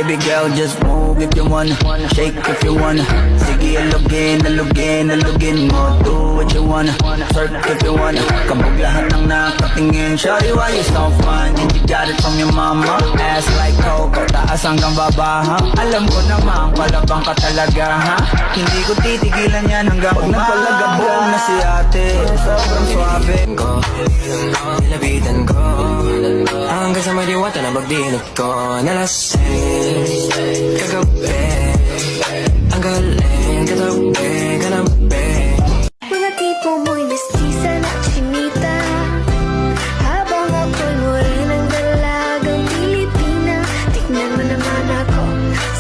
Baby girl, just move if you wanna, shake if you wanna. Sige, alugin mo. Do what you wanna, twerk if you wanna. Kabog lahat ng nakatingin. Shawty, why you so fun? And you got it from your mama. Ass like Coco, taas hanggang baba, ha? Alam ko naman, palabang ka talaga, ha? Hindi ko titigilan yan hanggang napalagabog na si ate. Sobrang swabe ko, nilapitan ko hanggang sa may diwata na magdinig ko. Nalasing kagabi, ang galing katabi, kanabi. Mga tipo mo'y mestiza na chinita, habang ako'y morenang dalagang Pilipina. Tignan mo naman ako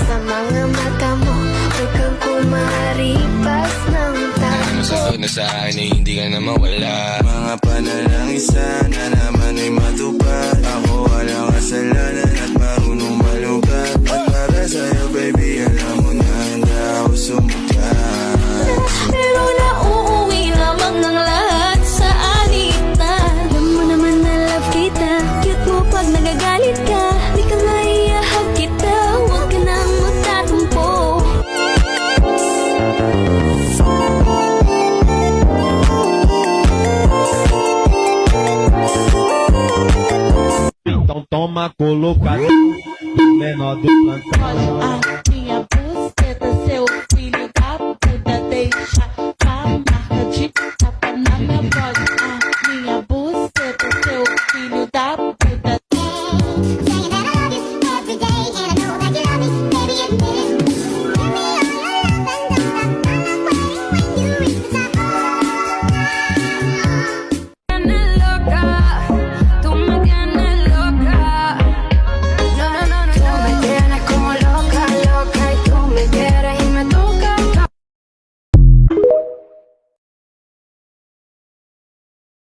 sa mga mata mo, huwag kang kumaripas ng Ano masagot na sa akin ay hindi ka na mawala. Mga panalangin sana naman ay matupad. Ako walang kasalanan at marunong malugat. At para sa'yo baby, alam mo na handa ako sumukat. pero nauuwi lamang ng lahat sa alitan. Alam mo naman na love kita, cute mo pag nagagalit ka. Di ka maiyahag kita, huwag ka nang magtatampo. Então toma colocado menor do plantão.